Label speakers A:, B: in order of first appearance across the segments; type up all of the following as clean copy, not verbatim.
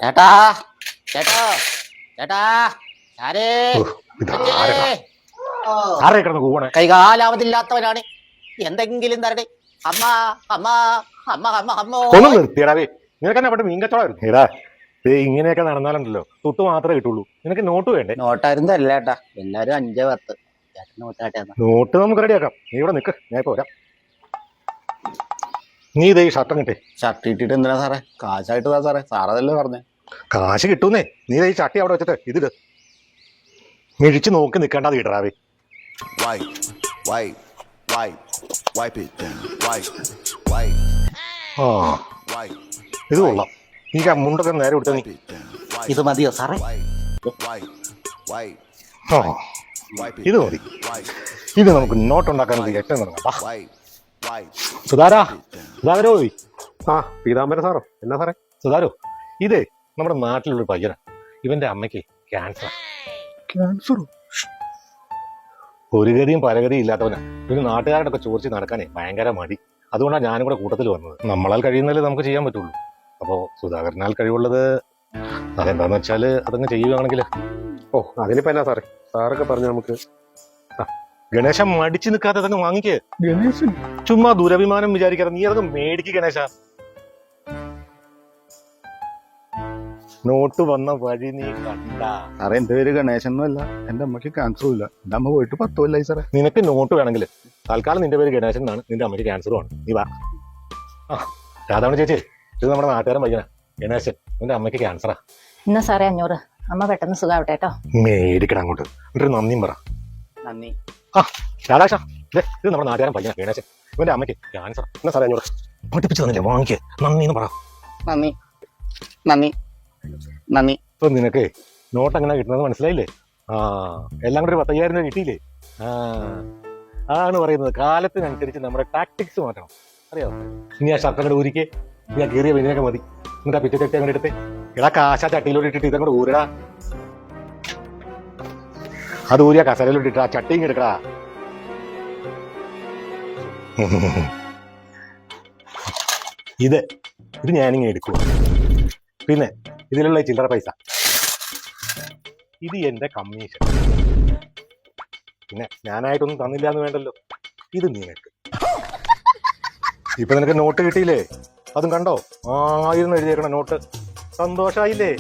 A: ചേട്ടാ ചേട്ടാ ചേട്ടാ ആരേ
B: ആരെ കിടന്ന് കൂവണേ?
A: കൈകാലാവതില്ലാത്തവനാണ്. എന്തെങ്കിലും തരട്ടെ. അമ്മ അമ്മ അമ്മ അമ്മ അമ്മോ.
B: ഒന്ന് നിർത്തിയടാവേ, നിനക്ക് തന്നെ അവിടെ മീൻകച്ചവടം. എടാ ഇങ്ങനെയൊക്കെ നടന്നാലുണ്ടല്ലോ തൊട്ട് മാത്രമേ കിട്ടുള്ളൂ. നിനക്ക് നോട്ട് വേണ്ടേ?
A: നോട്ടായിരുന്നു അല്ല ചേട്ടാ, എല്ലാരും 5-10. ചേട്ടൻ നോട്ടാട്ടെ.
B: നോട്ട് നമുക്ക് റെഡിയാക്കാം. നീ ഇവിടെ നിക്ക്, ഞാൻ ഇപ്പൊ വരാം. നീ ഇതേ ഷർട്ടം കിട്ടേ.
A: ഷർട്ട് ഇട്ടിട്ട് എന്തിനാ സാറേ? കാശായിട്ട് താ സാറേ, സാറതല്ലേ പറഞ്ഞേ.
B: കാശ് കിട്ടൂന്നേ. നീ ഈ ചട്ടി അവിടെ വെച്ചിട്ട് ഇതില് മിഴിച്ച് നോക്കി നിൽക്കേണ്ടത് ഇടറാവേ. ആ ഇത് കൊള്ളാം. ഈ മുണ്ടൊക്കെ നേരെ വിട്ട നീ.
A: ഇത് മതിയോ സാറേ?
B: ആ ഇത് മതി. ഇത് നമുക്ക് നോട്ടുണ്ടാക്കാൻ ഏറ്റവും തുടങ്ങാം. സുധാരോ
C: ആ പീതാംബര സാറോ? എന്നാ സാറേ?
B: സുധാരോ, ഇതേ നമ്മുടെ നാട്ടിലുള്ള പയ്യനാ. ഇവന്റെ അമ്മയ്ക്ക് ക്യാൻസർ.
C: ക്യാൻസറോ?
B: ഒരു ഗതിയും പരഗതിയും ഇല്ലാത്തവനാ. ഇവന് നാട്ടുകാരോടൊക്കെ ചോദിച്ച് നടക്കാനേ ഭയങ്കര മടി. അതുകൊണ്ടാണ് ഞാനും കൂടെ കൂട്ടത്തിൽ വന്നത്. നമ്മളാൽ കഴിയുന്നതിൽ നമുക്ക് ചെയ്യാൻ പറ്റുള്ളൂ. അപ്പോ സുധാകരനാൽ കഴിവുള്ളത് അതെന്താന്ന് വെച്ചാല് അതങ്ങ് ചെയ്യുകയാണെങ്കിൽ.
C: ഓ അതിനിപ്പോ എന്നാ സാറേ? സാറൊക്കെ പറഞ്ഞ നമുക്ക്.
B: ഗണേശൻ മടിച്ചു നിൽക്കാതെ അതങ്ങ് വാങ്ങിക്കേ.
C: ഗണേശൻ
B: ചുമ്മാ ദുരഭിമാനം വിചാരിക്കാതെ നീ അതൊക്കെ മേടിക്ക് ഗണേശ. നോട്ട് വന്ന വഴി നീ കണ്ട.
D: സാറേ എന്റെ പേര് ഗണേശൻ ഒന്നുമല്ല, എന്റെ അമ്മയ്ക്ക് ക്യാൻസറും ഇല്ല. എന്റെ അമ്മ പോയിട്ട് 10 കൊല്ലായി സാറേ.
B: നിനക്ക് നോട്ട് വേണമെങ്കിൽ തൽക്കാലം നിന്റെ പേര് ഗണേശൻ എന്നാണ്, നിന്റെ അമ്മയ്ക്ക് ക്യാൻസറും ആണ്. നീ വാ. ആ രാധാമണി ചേച്ചി, ഇത് നമ്മുടെ നാട്ടുകാരൻ പയ്യനാ ഗണേശൻ. നിന്റെ അമ്മയ്ക്ക് ക്യാൻസറാ.
E: എന്നാ സാറേ 500. അമ്മ പെട്ടെന്ന് സുഖാവട്ടെ കേട്ടോ.
B: മേടിക്കണം അങ്ങോട്ട്. എന്നിട്ട് നന്ദിയും പറ.
A: നന്ദി.
B: ആ രാധാക്ഷ, ഇത് നമ്മുടെ നാട്ടുകാരൻ പയ്യനാ ഗണേശൻ. ഇവന്റെ അമ്മയ്ക്ക് ക്യാൻസർ. എന്നാ സാറേ 500 പഠിപ്പിച്ചു തന്നില്ലേ, വാങ്ങിക്കേ. നന്ദി എന്ന് പറ.
A: നന്ദി നന്ദി നന്ദി.
B: ഇപ്പൊ നിനക്ക് നോട്ട് എങ്ങനെ കിട്ടുന്നത് മനസ്സിലായില്ലേ? ആ എല്ലാം കൂടെ ഒരു 10,000 രൂപ കിട്ടിയില്ലേ? ആണ് പറയുന്നത്. കാലത്തിനനുസരിച്ച് നമ്മുടെ ടാക്ടിക്സ് മാറ്റണം, അറിയാമോ? ഇനി ആ ഷർട്ട് അങ്ങോട്ട് ഊരിക്കേ. ഇനി ആ കീറിയ വെനിയൊക്കെ മതി. എന്നിട്ട് ആ പിറ്റേ ചട്ടി അങ്ങോട്ട് എടുത്തേ. എടാ കാശ ചട്ടിയിലോട്ട് ഇട്ടിട്ട് ഇതങ്ങോട്ട് ഊരടാ. അത് ഊരിയ കസരയിലോട്ട് ഇട്ടാ ചട്ടിയും എടുക്കടാ. ഇത് ഞാനിങ്ങനെ എടുക്കുക. പിന്നെ ഇതിലുള്ള ചില്ലറ പൈസ, ഇത് എന്റെ കമ്മീഷൻ. പിന്നെ ഞാനായിട്ടൊന്നും തന്നില്ല എന്ന് വേണ്ടല്ലോ, ഇത് നിനക്ക്. ഇപ്പൊ നിനക്ക് നോട്ട് കിട്ടിയില്ലേ? അതും കണ്ടോ? 1000 എഴുതിയേക്കണ നോട്ട്. സന്തോഷായില്ലേ?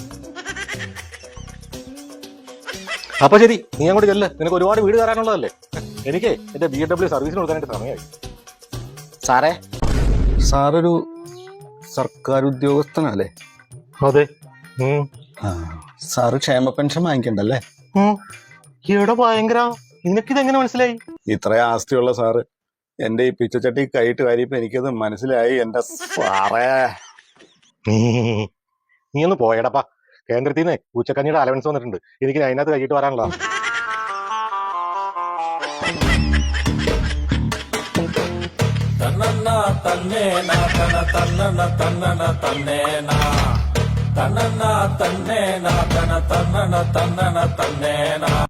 B: അപ്പൊ ശരി, നീ അങ്ങോട്ട് ചെല്ല്. നിനക്ക് ഒരുപാട് വീട് കയറാനുള്ളതല്ലേ. എനിക്ക് എന്റെ BMW സർവീസിന് കൊടുക്കാനായിട്ട് സമയമായി.
A: സാറേ,
D: സാറൊരു സർക്കാർ ഉദ്യോഗസ്ഥനല്ലേ?
B: അതെ.
D: സാറ് ക്ഷേമ പെൻഷൻ വാങ്ങിക്കണ്ടല്ലേ?
B: ഇവിടെ ഭയങ്കര. നിനക്കിതെങ്ങനെ മനസ്സിലായി?
D: ഇത്രയും ആസ്തിയുള്ള സാറ് എന്റെ ഈ പിച്ചച്ചട്ടി കൈയിട്ട് കാര്യപ്പോ എനിക്കത് മനസ്സിലായി എന്റെ സാറേ.
B: നീ ഒന്ന് പോയടപ്പാ. കേന്ദ്രത്തിൽ നിന്ന് ഉച്ചക്കഞ്ഞിയുടെ അലവൻസ് വന്നിട്ടുണ്ട്. എനിക്ക് അതിനകത്ത് കഴിയിട്ട് വരാനുള്ള.
F: തന്നന്ന തന്നേന തന തന്നന തന്നന തന്നേന തന്നന്ന തന്നേന തന തന്നന തന്നന തന്നേന.